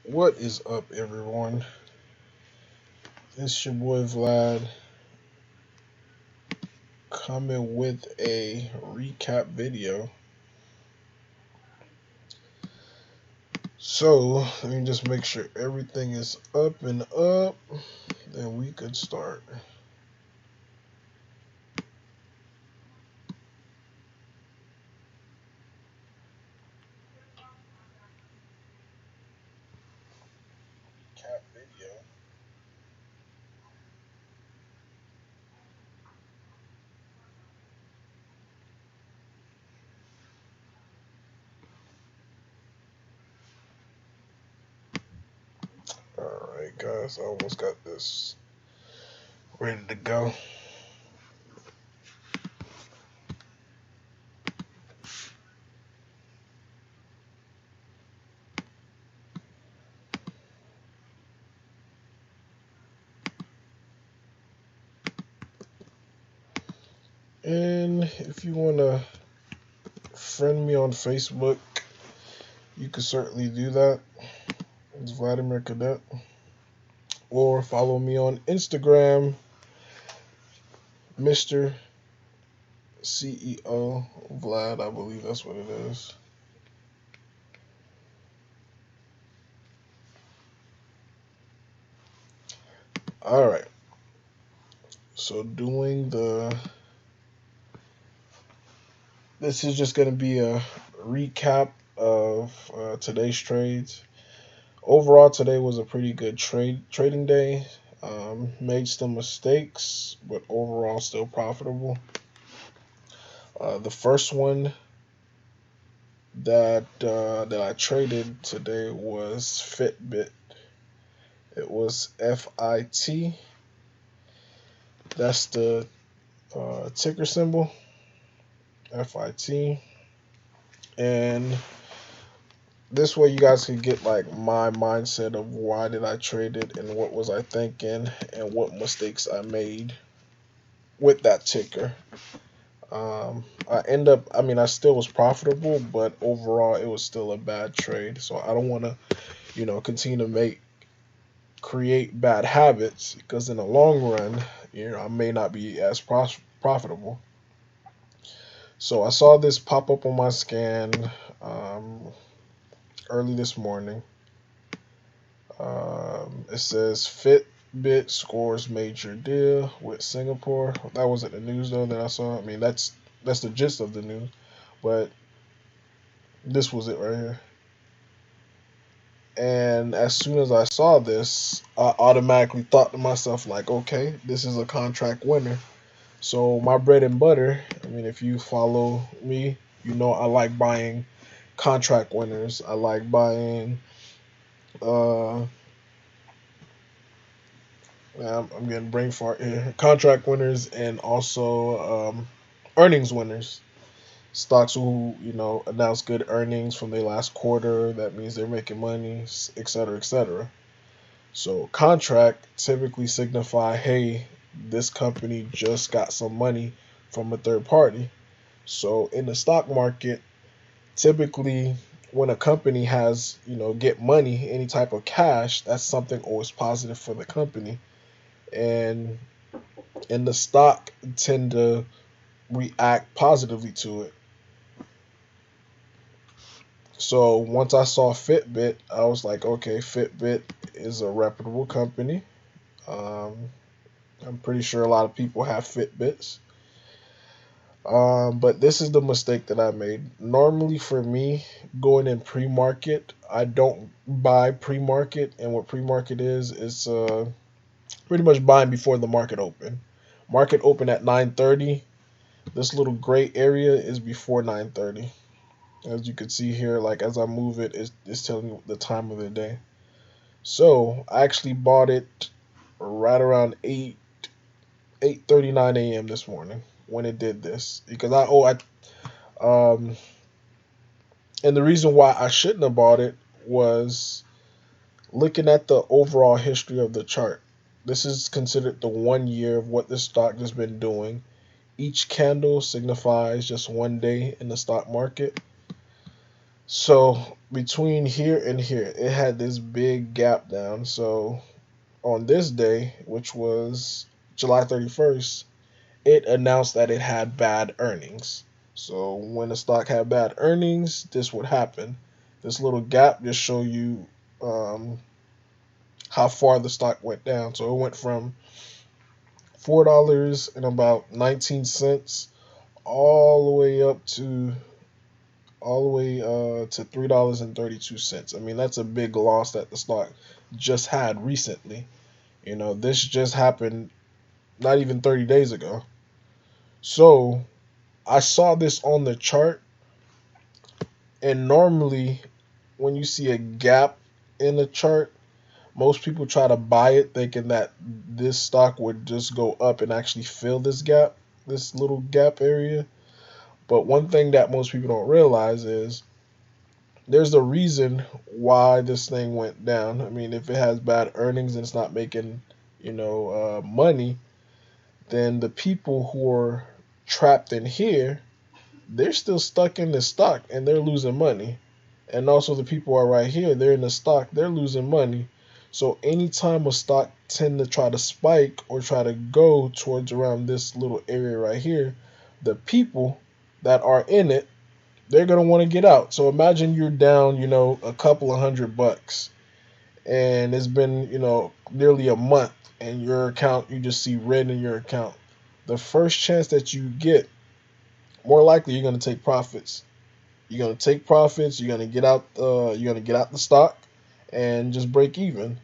What is up, everyone? It's your boy Vlad coming with a recap video. So, let me just make sure everything is up and up, then we could start. Recap video. Alright, guys, I almost got this ready to go. And if you want to friend me on Facebook, you can certainly do that. It's Vladimir Cadet. Or follow me on Instagram, Mr. CEO Vlad, I believe that's what it is. All right. So this is just going to be a recap of today's trades. Overall, today was a pretty good trading day. Made some mistakes, but overall still profitable. The first one that I traded today was Fitbit. It was FIT. That's the ticker symbol, FIT. And this way you guys can get like my mindset of why did I trade it and what was I thinking and what mistakes I made with that ticker. I still was profitable, but overall it was still a bad trade. So I don't want to, continue to create bad habits because in the long run, I may not be as profitable. So I saw this pop up on my scan um, early this morning. It says Fitbit scores major deal with Singapore. That wasn't the news though that I saw. I mean that's the gist of the news, but this was it right here. And as soon as I saw this, I automatically thought to myself like, okay, this is a contract winner. So my bread and butter. I mean, if you follow me, I like buying contract winners. I like buying uh I'm getting brain fart here. Contract winners and also earnings winners. Stocks who announce good earnings from their last quarter. That means they're making money, et cetera, et cetera. So contract typically signify, hey, this company just got some money from a third party. So in the stock market, typically when a company has get money, any type of cash, that's something always positive for the company. And the stock tend to react positively to it. So once I saw Fitbit, I was like, okay, Fitbit is a reputable company. Um, I'm pretty sure a lot of people have Fitbits. But this is the mistake that I made. Normally, for me, going in pre-market, I don't buy pre-market, and what pre-market is, it's pretty much buying before the market open. Market open at 9:30. This little gray area is before 9:30. As you can see here, like as I move it, it's telling you the time of the day. So I actually bought it right around 8:39 a.m. this morning when it did this because um and the reason why I shouldn't have bought it was looking at the overall history of the chart. This is considered the 1 year of what this stock has been doing. Each candle signifies just one day in the stock market. So between here and here, it had this big gap down. So on this day, which was July 31st, it announced that it had bad earnings. So when the stock had bad earnings, this would happen. This little gap just show you um, how far the stock went down. So it went from $4 and about 19 cents all the way up to to $3.32. I mean, that's a big loss that the stock just had recently. This just happened not even 30 days ago. So I saw this on the chart, and normally when you see a gap in the chart, most people try to buy it thinking that this stock would just go up and actually fill this gap, this little gap area. But one thing that most people don't realize is there's a reason why this thing went down. I mean, if it has bad earnings and it's not making, money, then the people who are trapped in here, they're still stuck in the stock and they're losing money. And also the people are right here, they're in the stock, they're losing money. So anytime a stock tend to try to spike or try to go towards around this little area right here, the people that are in it, they're gonna want to get out. So imagine you're down, a couple of $100, and it's been, nearly a month, and your account, you just see red in your account. The first chance that you get, more likely you're gonna take profits. You're gonna take profits. You're gonna get out. You're gonna get out the stock, and just break even.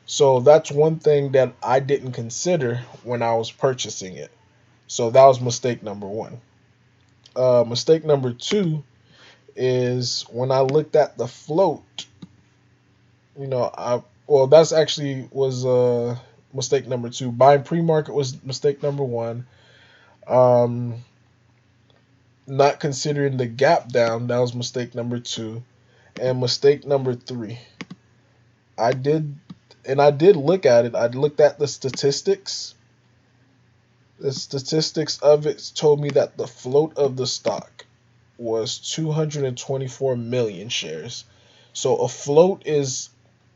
So that's one thing that I didn't consider when I was purchasing it. So that was mistake number one. Mistake number two is when I looked at the float. I well, that's actually was mistake number two. Buying pre-market was mistake number one. Um, Not considering the gap down, that was mistake number two. And mistake number three, I did, and I did look at it. I looked at the statistics. The statistics of it told me that the float of the stock was 224 million shares. So a float is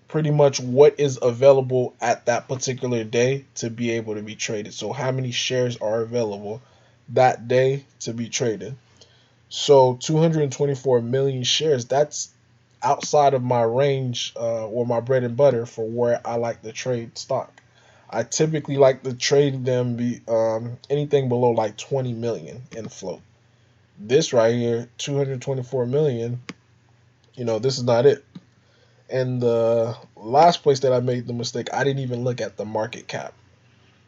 pretty much what is available at that particular day to be able to be traded. So how many shares are available that day to be traded? So 224 million shares, that's outside of my range or my bread and butter for where I like to trade stock. I typically like to trade them be anything below like 20 million in float. This right here, 224 million, this is not it. And the last place that I made the mistake, I didn't even look at the market cap.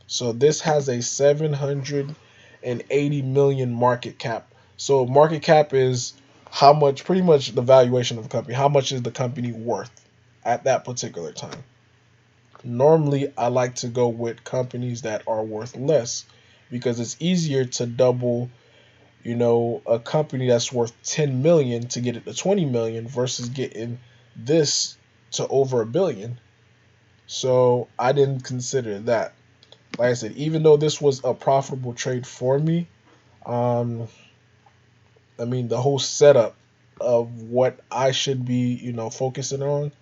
So this has a 780 million market cap. So market cap is how much, pretty much the valuation of the company. How much is the company worth at that particular time? Normally, I like to go with companies that are worth less because it's easier to double, a company that's worth 10 million to get it to 20 million versus getting this to over a billion. So I didn't consider that. Like I said, even though this was a profitable trade for me, um, I mean the whole setup of what I should be, focusing on,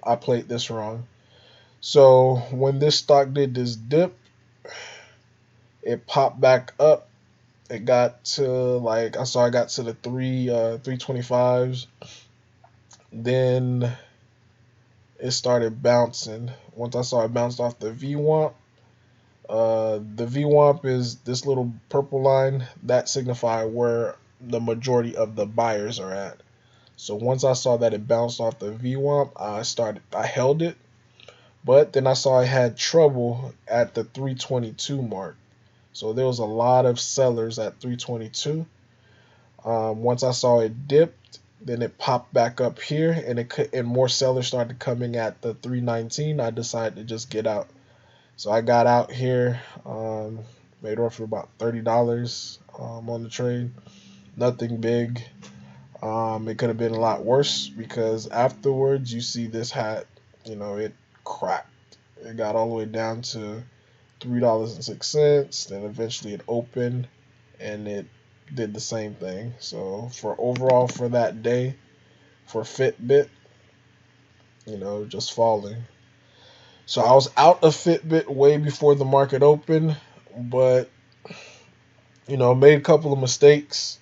I played this wrong. So when this stock did this dip, it popped back up. It got to like I got to the 325s. Then it started bouncing. Once I saw it bounced off the VWAP, the VWAP is this little purple line that signify where the majority of the buyers are at. So once I saw that it bounced off the VWAP, I held it, but then I saw I had trouble at the 322 mark. So there was a lot of sellers at 322. Once I saw it dipped, then it popped back up here, and and more sellers started coming at the 319. I decided to just get out. So I got out here, made roughly about $30 on the trade. Nothing big. It could have been a lot worse because afterwards you see this hat, it cracked. It got all the way down to $3.06. Then eventually it opened and it did the same thing. So for overall for that day for Fitbit, just falling. So I was out of Fitbit way before the market opened, but made a couple of mistakes.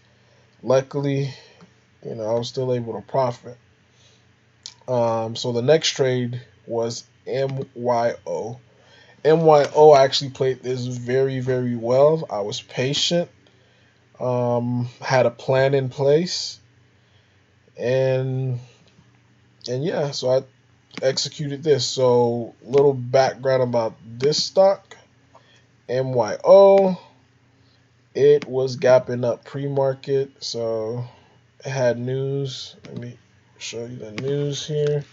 Luckily, I was still able to profit. So the next trade was MYO. MYO, I actually played this very, very well. I was patient, had a plan in place, and yeah, so I executed this. So little background about this stock, MYO. It was gapping up pre-market, so it had news. Let me show you the news here.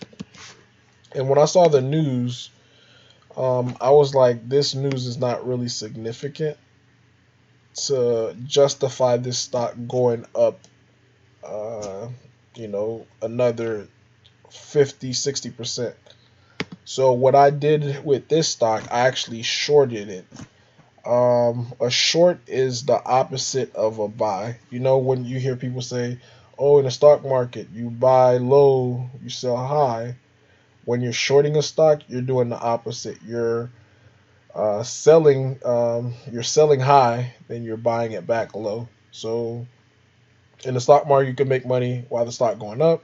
And when I saw the news, I was like, this news is not really significant to justify this stock going up, another 50, 60%. So what I did with this stock, I actually shorted it. A short is the opposite of a buy. When you hear people say, oh, in the stock market, you buy low, you sell high. When you're shorting a stock, you're doing the opposite. You're selling high, then you're buying it back low. So in the stock market, you can make money while the stock going up,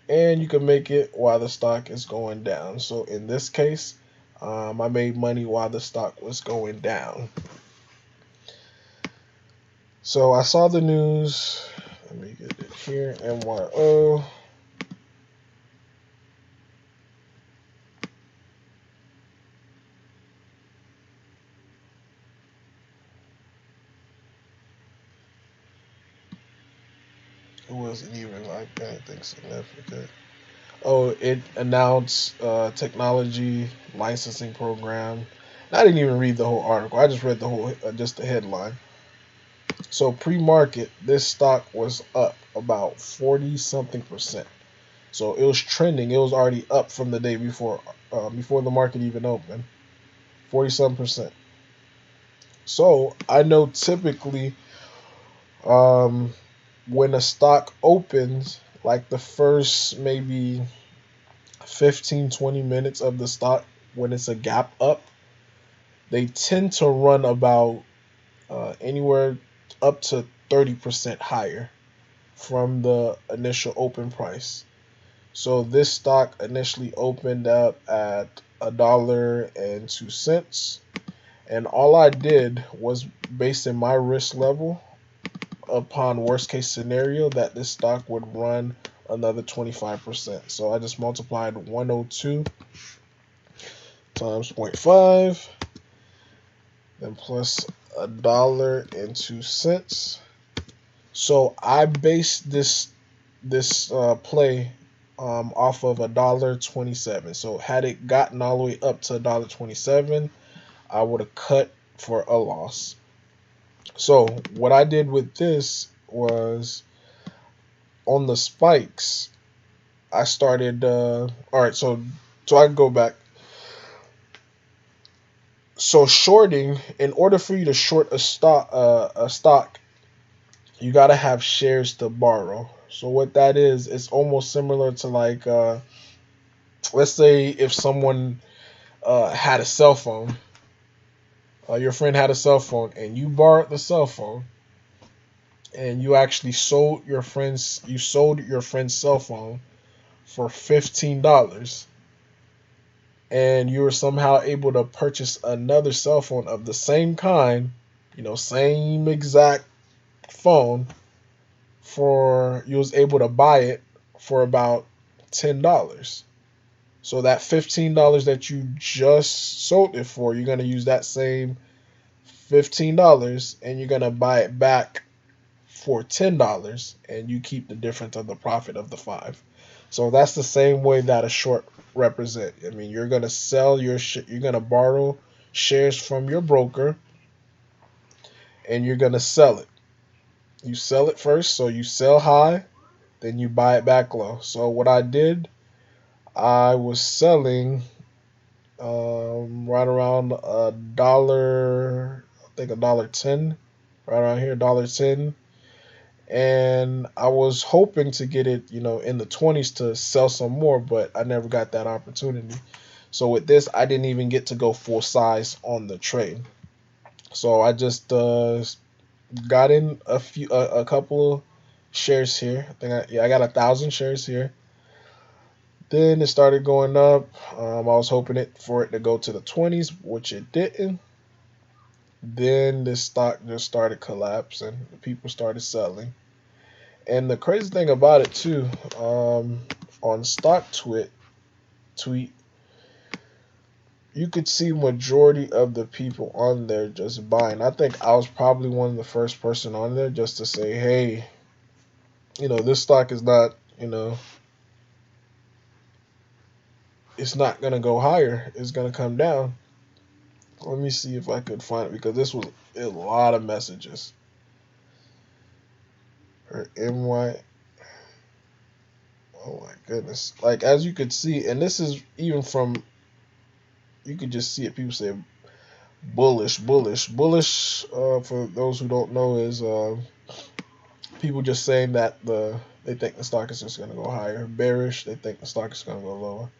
and you can make it while the stock is going down. So in this case, I made money while the stock was going down. So I saw the news. Let me get it here. MYO. It wasn't even like anything significant. Oh, it announced technology licensing program. I didn't even read the whole article. I just read the whole, just the headline. So pre-market, this stock was up about 40 something percent. So it was trending. It was already up from the day before the market even opened. 40 some percent. So I know typically, um, when a stock opens, like the first maybe 15, 20 minutes of the stock, when it's a gap up, they tend to run about anywhere up to 30% higher from the initial open price. So this stock initially opened up at $1.02. And all I did was basing my risk level upon worst case scenario that this stock would run another 25%. So I just multiplied 102 times 0.5, then plus $1.02. So I based this play off of $1.27. So had it gotten all the way up to $1.27, I would have cut for a loss. So what I did with this was on the spikes, I started. All right, so I can go back. So shorting, in order for you to short a stock, you gotta have shares to borrow. So what that is, it's almost similar to like, let's say if someone had a cell phone, your friend had a cell phone, and you borrowed the cell phone, and you actually sold your friend's cell phone for $15, and you were somehow able to purchase another cell phone of the same kind, same exact phone, for you was able to buy it for about $10. So that $15 that you just sold it for, you're gonna use that same $15 and you're gonna buy it back for $10, and you keep the difference of the profit of the five. So that's the same way that a short represent. I mean, you're gonna you're gonna borrow shares from your broker, and you're gonna sell it. You sell it first, so you sell high, then you buy it back low. So what I did, I was selling right around a dollar, I think $1.10, right around here, $1.10, and I was hoping to get it, in the 20s to sell some more, but I never got that opportunity. So with this, I didn't even get to go full size on the trade. So I just got in a couple of shares here. I got 1,000 shares here. Then it started going up. I was hoping for it to go to the 20s, which it didn't. Then the stock just started collapsing. People started selling. And the crazy thing about it too, on stock tweet, you could see majority of the people on there just buying. I think I was probably one of the first person on there just to say, hey, this stock is not, it's not gonna go higher. It's gonna come down. Let me see if I could find it because this was a lot of messages. Or MY. Oh my goodness! Like as you could see, and this is even from, you could just see it. People say bullish, bullish, bullish. For those who don't know, is people just saying that they think the stock is just gonna go higher. Bearish, they think the stock is gonna go lower.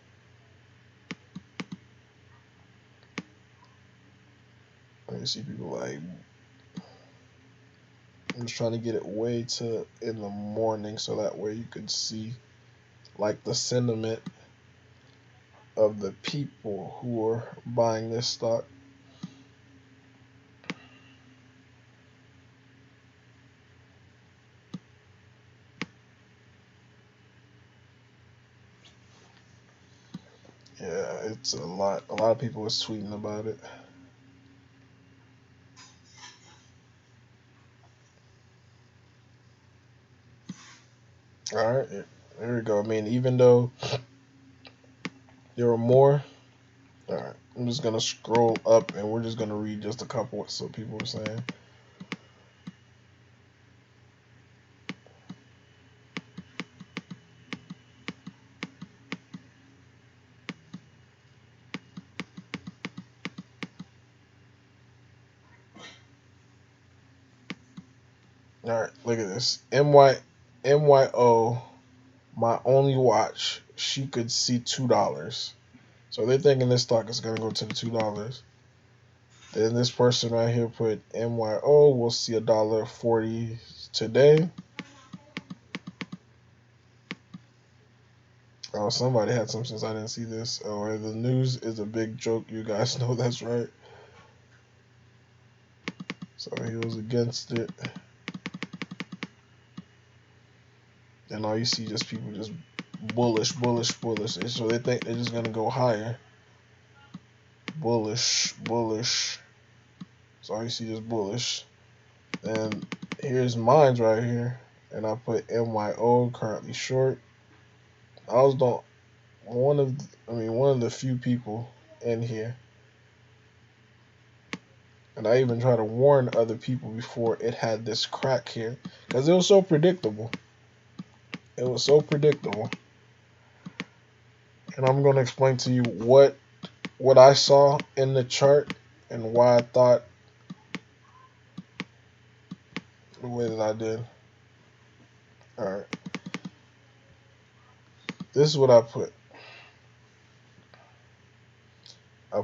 You see people like, I'm just trying to get it way to in the morning so that way you could see like the sentiment of the people who are buying this stock. Yeah, it's a lot. A lot of people was tweeting about it. All right, there we go. I mean, even though there were more. All right, I'm just gonna scroll up and we're just gonna read just a couple what some people were saying. All right, look at this. MYO, my only watch. She could see $2. So they're thinking this stock is gonna go to the $2. Then this person right here put MYO. We'll see $1.40 today. Oh, somebody had some since I didn't see this. Oh, the news is a big joke. You guys know that's right. So he was against it. And all you see just people just bullish, bullish, bullish. So they think they're just gonna go higher. Bullish, bullish. So all you see just bullish. And here's mine's right here. And I put MYO currently short. I was one of the few people in here. And I even tried to warn other people before it had this crack here. Because it was so predictable. It was so predictable. And I'm going to explain to you what I saw in the chart and why I thought the way that I did. Alright. This is what I put. I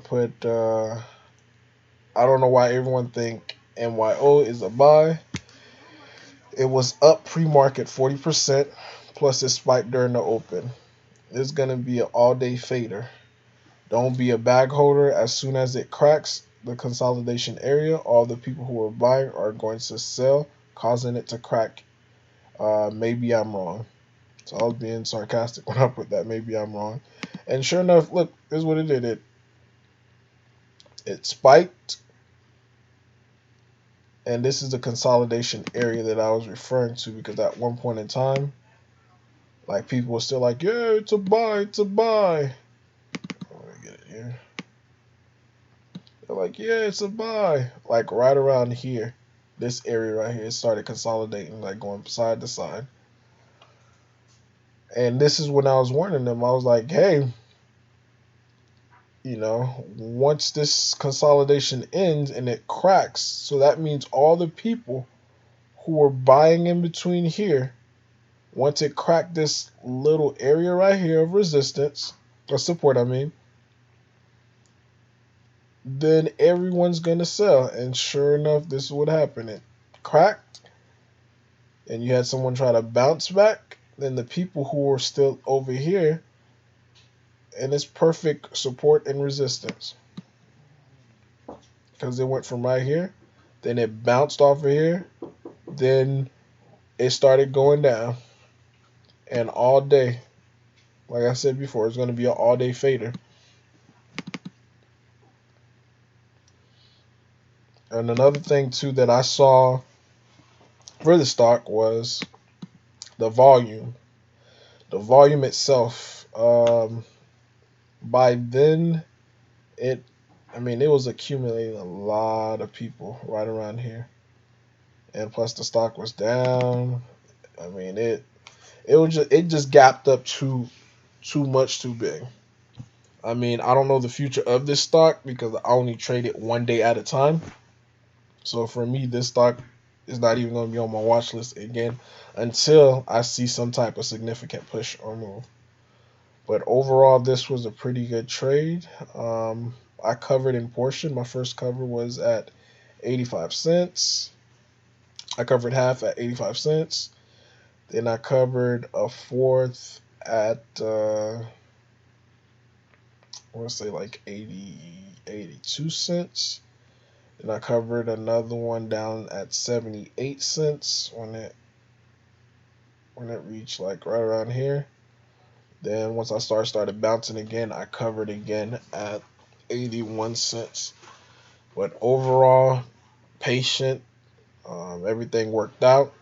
don't know why everyone think MYO is a buy. It was up pre-market 40%, plus it spiked during the open. It's going to be an all-day fader. Don't be a bag holder. As soon as it cracks the consolidation area, all the people who are buying are going to sell, causing it to crack. Maybe I'm wrong. So I was being sarcastic when I put that. Maybe I'm wrong. And sure enough, look, this is what it did. It spiked. And this is the consolidation area that I was referring to because at one point in time, like people were still like, yeah, it's a buy, it's a buy. Let me get it here. They're like, yeah, it's a buy. Like right around here, this area right here, it started consolidating, like going side to side. And this is when I was warning them. I was like, hey, once this consolidation ends and it cracks, so that means all the people who were buying in between here, once it cracked this little area right here of resistance, or support, I mean, then everyone's going to sell. And sure enough, this is what happened. It cracked, and you had someone try to bounce back. Then the people who were still over here, and it's perfect support and resistance. Because it went from right here, then it bounced off of here, then it started going down. And all day, like I said before, it's going to be an all day fader. And another thing too that I saw for the stock was the volume. The volume itself. By then, it was accumulating a lot of people right around here, and plus the stock was down. I mean, it just gapped up too much too big. I mean, I don't know the future of this stock because I only trade it one day at a time. So for me, this stock is not even going to be on my watch list again until I see some type of significant push or move. But overall, this was a pretty good trade. I covered in portion. My first cover was at 85 cents. I covered half at 85 cents. Then I covered a fourth at, I want to say like 82 cents. Then I covered another one down at 78 cents when it reached like right around here. Then once I started bouncing again, I covered again at 81 cents. But overall, patient. Everything worked out.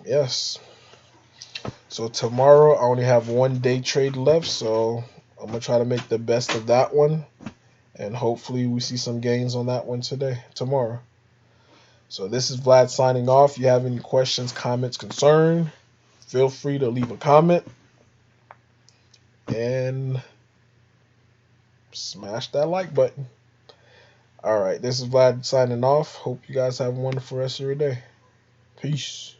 Yes. So tomorrow I only have one day trade left, so I'm gonna try to make the best of that one, and hopefully we see some gains on that one tomorrow. So this is Vlad signing off. If you have any questions, comments, concern, feel free to leave a comment and smash that like button. All right, this is Vlad signing off. Hope you guys have a wonderful rest of your day. Peace.